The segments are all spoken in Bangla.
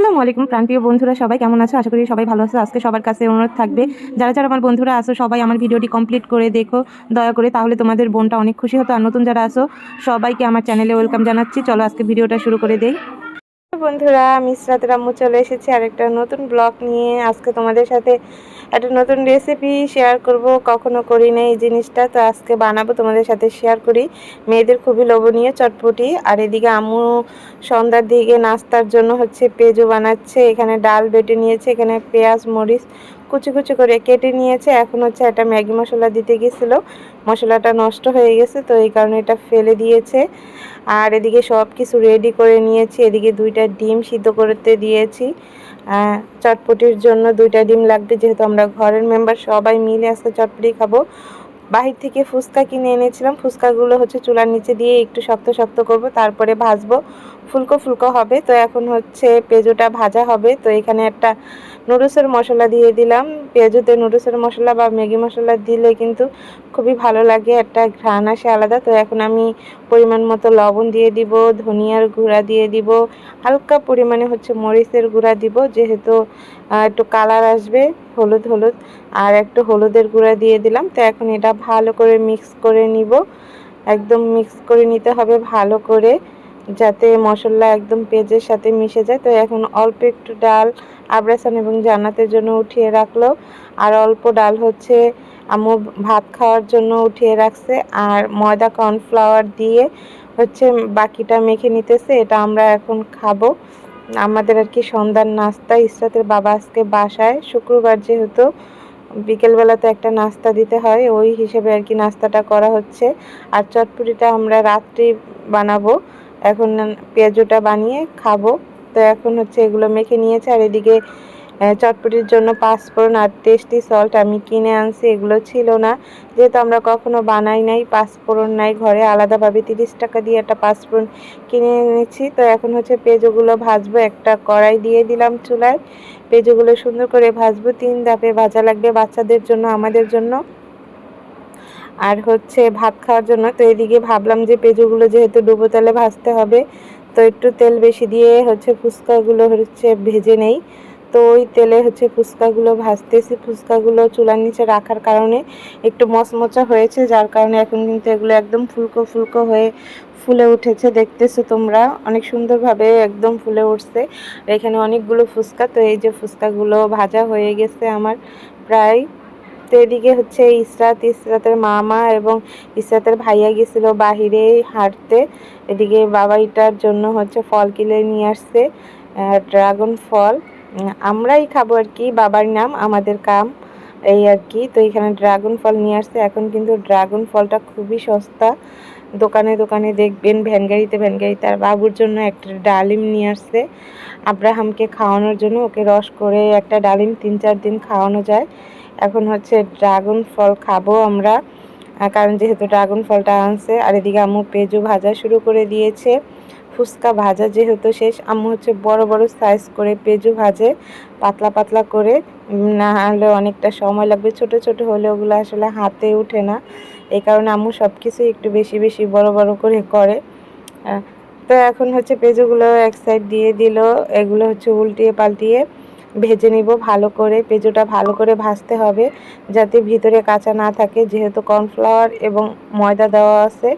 আসসালামু আলাইকুম প্রাণপ্রিয় বন্ধুরা, সবাই কেমন আছো? আশা করি সবাই ভালো আছো। আজকে সবার কাছে অনুরোধ থাকবে, যারা যারা আমার বন্ধুরা আছো সবাই আমার ভিডিওটি কমপ্লিট করে দেখো দয়া করে, তাহলে তোমাদের বোনটা অনেক খুশি হতো। আর নতুন যারা আছো সবাইকে আমার চ্যানেলে ওয়েলকাম জানাচ্ছি। চলো আজকে ভিডিওটা শুরু করে দেই। বন্ধুরা, আমি ইসরাতের আম্মু চলে এসেছি আরেকটা নতুন ব্লগ নিয়ে। আজকে তোমাদের সাথে একটা নতুন রেসিপি শেয়ার করব, কখনো করি না এই জিনিসটা, তো আজকে বানাবো, তোমাদের সাথে শেয়ার করি। মেয়েদের খুবই লোভনীয় চটপটি। আর এদিকে আম্মু সন্ধ্যার দিকে নাস্তার জন্য হচ্ছে পেঁজু বানাচ্ছে। এখানে ডাল বেটে নিয়েছে, এখানে পেঁয়াজ মরিচ কুচি কুচি করে কেটে নিয়েছে। এখন হচ্ছে একটা ম্যাগি মশলা দিতে গেছিলো, মশলাটা নষ্ট হয়ে গেছে, তো এই কারণে এটা ফেলে দিয়েছে। আর এদিকে সব কিছু রেডি করে নিয়েছি। এদিকে 2টা ডিম সিদ্ধ করতে দিয়েছি। চটপটির জন্য 2টা ডিম লাগবে, যেহেতু আমরা ঘরের মেম্বার সবাই মিলে আজকে চটপটি খাবো। বাহির থেকে ফুচকা কিনে এনেছিলাম। ফুচকাগুলো হচ্ছে চুলার নিচে দিয়ে একটু শক্ত শক্ত করব, তারপরে ভাজবো, ফুলকো ফুলকো হবে। তো এখন হচ্ছে পেঁজুটা ভাজা হবে। তো এখানে একটা নুডলসের মশলা দিয়ে দিলাম। পেঁয়াজুতে নুডলসের মশলা বা ম্যাগি মশলা দিলে কিন্তু খুবই ভালো লাগে, একটা ঘ্রাণ আসে আলাদা। তো এখন আমি পরিমাণ মতো লবণ দিয়ে দিব, ধনিয়ার গুঁড়া দিয়ে দিব, হালকা পরিমাণে হচ্ছে মরিচের গুঁড়া দিব, যেহেতু একটু কালার আসবে, হলুদ হলুদ, আর একটু হলুদের গুঁড়া দিয়ে দিলাম। তো এখন এটা ভালো করে মিক্স করে নিব, একদম মিক্স করে নিতে হবে ভালো করে, যাতে মশলা একদম পেঁয়াজের সাথে মিশে যায়। তো এখন অল্প একটু ডাল আবরাসান এবং জান্নাতের জন্য উঠিয়ে রাখলো, আর অল্প ডাল হচ্ছে আম্মু ভাত খাওয়ার জন্য উঠিয়ে রাখছে। আর ময়দা কর্নফ্লাওয়ার দিয়ে হচ্ছে বাকিটা মেখে নিতেছে, এটা আমরা এখন খাবো। আমাদের আর কি সন্ধ্যার নাস্তা। ইসরাতের বাবা আজকে বাসায়, শুক্রবার যেহেতু বিকেলবেলা তো একটা নাস্তা দিতে হয়, ওই হিসেবে আর কি নাস্তাটা করা হচ্ছে। আর চটপটিটা আমরা রাত্রি বানাবো, এখন পেঁয়াজুটা বানিয়ে খাবো। তো এখন হচ্ছে এগুলো মেখে নিয়েছে। আর এদিকে চটপটির জন্য পাঁচফোড়ন আর টেস্টি সল্ট আমি কিনে আনছি, এগুলো ছিল না, যেহেতু আমরা কখনো বানাই নাই, পাঁচফোড়ন নাই ঘরে, আলাদাভাবে 30 টাকা দিয়ে একটা পাঁচফোড়ন কিনে এনেছি। তো এখন হচ্ছে পেঁয়াজগুলো ভাজবো, একটা কড়াই দিয়ে দিলাম চুলায়, পেঁয়াজগুলো সুন্দর করে ভাজবো। 3 ধাপে ভাজা লাগবে, বাচ্চাদের জন্য, আমাদের জন্য, আর হচ্ছে ভাত খাওয়ার জন্য। তো এদিকে ভাবলাম যে পেঁয়াজগুলো যেহেতু ডুবো তেলে ভাজতে হবে, তো একটু তেল বেশি দিয়ে হচ্ছে ফুচকাগুলো হচ্ছে ভেজে নেই। তো ওই তেলে হচ্ছে ফুচকাগুলো ভাজতেছি। ফুচকাগুলো চুলার নিচে রাখার কারণে একটু মচমচা হয়েছে, যার কারণে এখন কিন্তু এগুলো একদম ফুলকো ফুলকো হয়ে ফুলে উঠেছে। দেখতেছো তোমরা, অনেক সুন্দরভাবে একদম ফুলে উঠছে। এখানে অনেকগুলো ফুচকা। তো এই যে ফুচকাগুলো ভাজা হয়ে গেছে আমার প্রায়। তো এদিকে হচ্ছে ইসরাতের মামা এবং ইসরাতের ভাইয়া গেছিল বাহিরে হাঁটতে। এদিকে বাবাইটার জন্য হচ্ছে ফল কিনে নিয়ে আসছে, ড্রাগন ফল। আমরাই খাবো আর কি, বাবার নাম আমাদের কাম, এই আর কি। তো এখানে ড্রাগন ফল নিয়ে আসছে। এখন কিন্তু ড্রাগন ফলটা খুবই সস্তা, দোকানে দোকানে দেখবেন, ভ্যান গাড়িতে। আর বাবুর জন্য একটা ডালিম নিয়ে আসছে আব্রাহামকে খাওয়ানোর জন্য, ওকে রস করে একটা ডালিম 3-4 দিন খাওয়ানো যায়। এখন হচ্ছে ড্রাগন ফল খাবো আমরা, কারণ যেহেতু ড্রাগন ফলটা আনছে। আর এদিকে আম্মু পেঁজু ভাজা শুরু করে দিয়েছে। ফুচকা ভাজা যেহেতু শেষ, আম্মু হচ্ছে বড় বড় সাইজ করে পেঁজু ভাজে, পাতলা পাতলা করে, না হলে অনেকটা সময় লাগবে। ছোট ছোট হলে ওগুলো আসলে হাতে ওঠে না, এই কারণে আম্মু সব কিছুই একটু বেশি বেশি বড় বড় করে করে। তো এখন হচ্ছে পেঁজুগুলো এক সাইড দিয়ে দিল, এগুলো হচ্ছে উল্টিয়ে পাল্টিয়ে ভেজে নিব ভালো করে। পেঁজুটা ভালো করে ভাজতে হবে, যাতে ভিতরে কাঁচা না থাকে, যেহেতু কর্নফ্লাওয়ার এবং ময়দা দেওয়া আছে,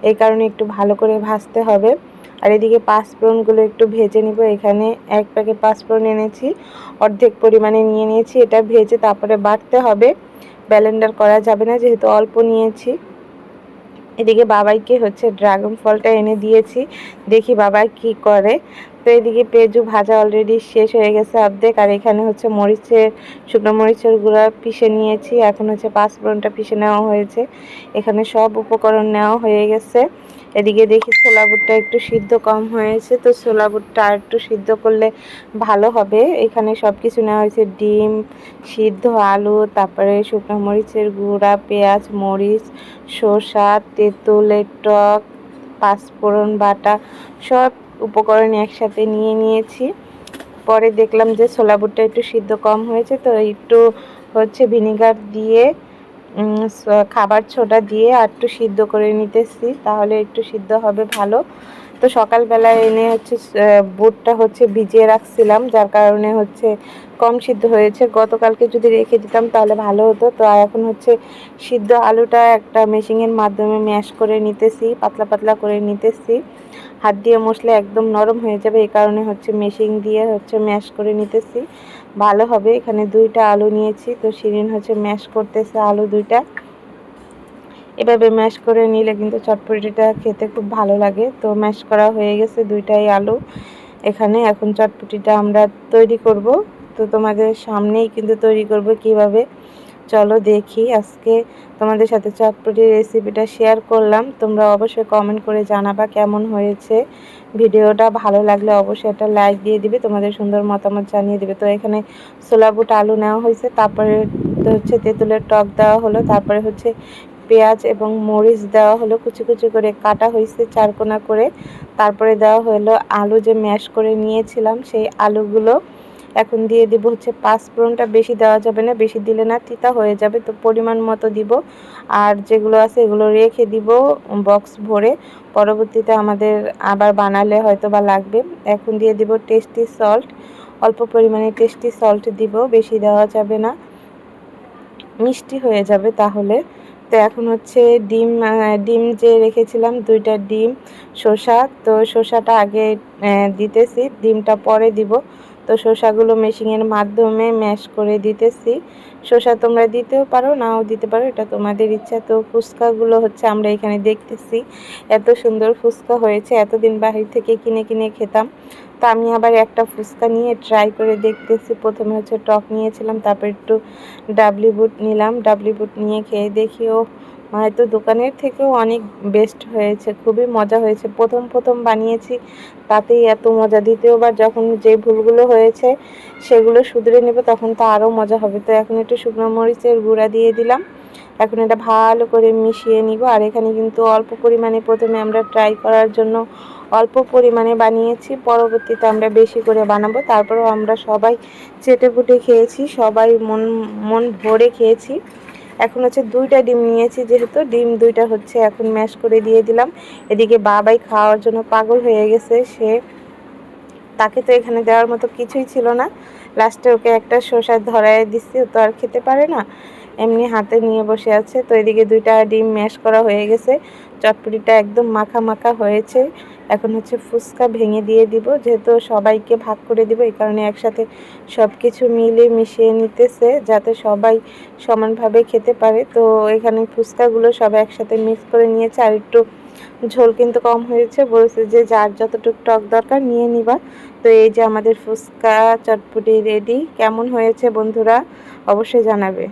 এই কারণে একটু ভালো করে ভাজতে হবে। আর এদিকে পাঁচফোড়নগুলো একটু ভেজে নিব। এখানে 1 প্যাকেট পাঁচফোড়ন এনেছি, অর্ধেক পরিমাণে নিয়ে নিয়েছি। এটা ভেজে তারপরে বাটতে হবে, ব্লেন্ডার করা যাবে না, যেহেতু অল্প নিয়েছি। এদিকে বাবাইকে হচ্ছে ড্রাগন ফলটা এনে দিয়েছি, দেখি বাবা কি করে। তো এদিকে পেঁজু ভাজা অলরেডি শেষ হয়ে গেছে অর্ধেক। আর এখানে হচ্ছে শুকনো মরিচের গুঁড়া পিষে নিয়েছি, এখন হচ্ছে পাঁচফোড়নটা পিষে নেওয়া হয়েছে। এখানে সব উপকরণ নেওয়া হয়ে গেছে। এদিকে দেখি ছোলা বুটটা একটু সিদ্ধ কম হয়েছে, তো ছোলা বুটটা আর একটু সিদ্ধ করলে ভালো হবে। এখানে সব কিছু নেওয়া হয়েছে, ডিম সিদ্ধ, আলু, তারপরে শুকনো মরিচের গুঁড়া, পেঁয়াজ মরিচ, শসা, তেঁতুলের টক, পাঁচফোড়ন বাটা, সব উপকরণ একসাথে নিয়ে নিয়েছি। পরে দেখলাম যে ছোলা বুটটা একটু সিদ্ধ কম হয়েছে, তো একটু হচ্ছে ভিনেগার দিয়ে খাবার সোডা দিয়ে আর একটু সিদ্ধ করে নিতেছি, তাহলে একটু সিদ্ধ হবে ভালো। তো তো সকালবেলায় এনে হচ্ছে বুটটা হচ্ছে ভিজিয়ে রাখছিলাম, যার কারণে হচ্ছে কম সিদ্ধ হয়েছে। গতকালকে যদি রেখে দিতাম তাহলে ভালো হতো। তো এখন হচ্ছে সিদ্ধ আলুটা একটা মেশিনের মাধ্যমে ম্যাশ করে নিতেছি, পাতলা পাতলা করে নিতেছি। হাত দিয়ে মশলা একদম নরম হয়ে যাবে, এই কারণে হচ্ছে মেশিন দিয়ে হচ্ছে ম্যাশ করে নিতেছি, ভালো হবে। এখানে 2টা আলু নিয়েছি, তো শিরিন হচ্ছে ম্যাশ করতেছে আলু 2টা। এভাবে ম্যাশ করে নিলে কিন্তু চটপটিটা খেতে খুব ভালো লাগে। তো ম্যাশ করা হয়ে গেছে 2টাই আলু এখানে। এখন চটপটিটা আমরা তৈরি করব। তো তোমাদের সামনেই কিন্তু তৈরি করব কিভাবে, চলো দেখি। আজকে তোমাদের সাথে চটপটির রেসিপিটা শেয়ার করলাম। তোমরা অবশ্যই কমেন্ট করে জানাবা কেমন হয়েছে। ভিডিওটা ভালো লাগলে অবশ্যই একটা লাইক দিয়ে দিবে, তোমাদের সুন্দর মতামত জানিয়ে দিবে। তো এখানে ছোলা বুট আলু নেওয়া হয়েছে, তারপরে হচ্ছে তেঁতুলের টক দেওয়া হলো, তারপরে হচ্ছে পেঁয়াজ এবং মরিচ দেওয়া হলো, কুচি কুচি করে কাটা হয়েছে 4 কোনা করে। তারপরে দেওয়া হলো আলু যে ম্যাশ করে নিয়েছিলাম সেই আলুগুলো। এখন দিয়ে দিব হচ্ছে পাঁচফোড়নটা, বেশি দেওয়া যাবে না, বেশি দিলে না তিতা হয়ে যাবে, তো পরিমাণ মতো দিব। আর যেগুলো আছে এগুলো রেখে দিব বক্স ভরে, পরবর্তীতে আমাদের আবার বানালে হয়তো বা লাগবে। এখন দিয়ে দিব টেস্টি সল্ট, অল্প পরিমাণে টেস্টি সল্ট দিব, বেশি দেওয়া যাবে না, মিষ্টি হয়ে যাবে তাহলে। তো এখন হচ্ছে ডিম যে রেখেছিলাম 2টা ডিম, শসা, তো শসাটা আগে দিতেছি, ডিমটা পরে দিব। তো শসাগুলো মেশিনের মাধ্যমে ম্যাশ করে দিতেছি। শসা তোমরা দিতেও পারো, নাও দিতে পারো, এটা তোমাদের ইচ্ছা। তো ফুচকাগুলো হচ্ছে আমরা এখানে দেখতেছি, এত সুন্দর ফুচকা হয়েছে। এতদিন বাহির থেকে কিনে কিনে খেতাম, তো আমি আবার একটা ফুচকা নিয়ে ট্রাই করে দেখতেছি। প্রথমে হচ্ছে টক নিয়েছিলাম, তারপর একটু ডাবলি বুট নিলাম, ডাবলি বুট নিয়ে খেয়ে দেখি ও হয়তো দোকানের থেকেও অনেক বেস্ট হয়েছে, খুবই মজা হয়েছে। প্রথম বানিয়েছি, তাতেই এত মজা। দ্বিতীয়বার যখন যে ভুলগুলো হয়েছে সেগুলো শুধরে নেব, তখন তো আরও মজা হবে। তো এখন একটু শুকনো মরিচের গুঁড়া দিয়ে দিলাম। এখন এটা ভালো করে মিশিয়ে নিব। আর এখানে কিন্তু অল্প পরিমাণে প্রথমে আমরা ট্রাই করার জন্য অল্প পরিমাণে বানিয়েছি, পরবর্তীতে আমরা বেশি করে বানাবো। তারপরেও আমরা সবাই চেটেপুটে খেয়েছি, সবাই মন ভরে খেয়েছি। এখন হচ্ছে 2টা ডিম নিয়েছি, যেহেতু ডিম 2টা হচ্ছে এখন ম্যাশ করে দিয়ে দিলাম। এদিকে বাবাই খাওয়ার জন্য পাগল হয়ে গেছে, তাকে তো এখানে দেওয়ার মতো কিছুই ছিল না। লাস্টে ওকে একটা শসা ধরায় দিচ্ছি, ও তো আর খেতে পারে না, এমনি হাতে নিয়ে বসে আছে। তো এদিকে 2টা ডিম ম্যাশ করা হয়ে গেছে, চটপটিটা একদম মাখা মাখা হয়েছে। এখন হচ্ছে ফুচকা ভেঙে দিয়ে দিব, যেহেতু সবাইকে ভাগ করে দিব, এই কারণে একসাথে সব কিছু মিলে মিশিয়ে নিতেছে যাতে সবাই সমানভাবে খেতে পারে। তো এখানে ফুচকাগুলো সব একসাথে মিক্স করে নিয়েছে। আর একটু ঝোল কিন্তু কম হয়েছে, বলছে যে যার যতটুকু টক দরকার নিয়ে নিবা। তো এই যে আমাদের ফুচকা চটপটি রেডি। কেমন হয়েছে বন্ধুরা অবশ্যই জানাবে।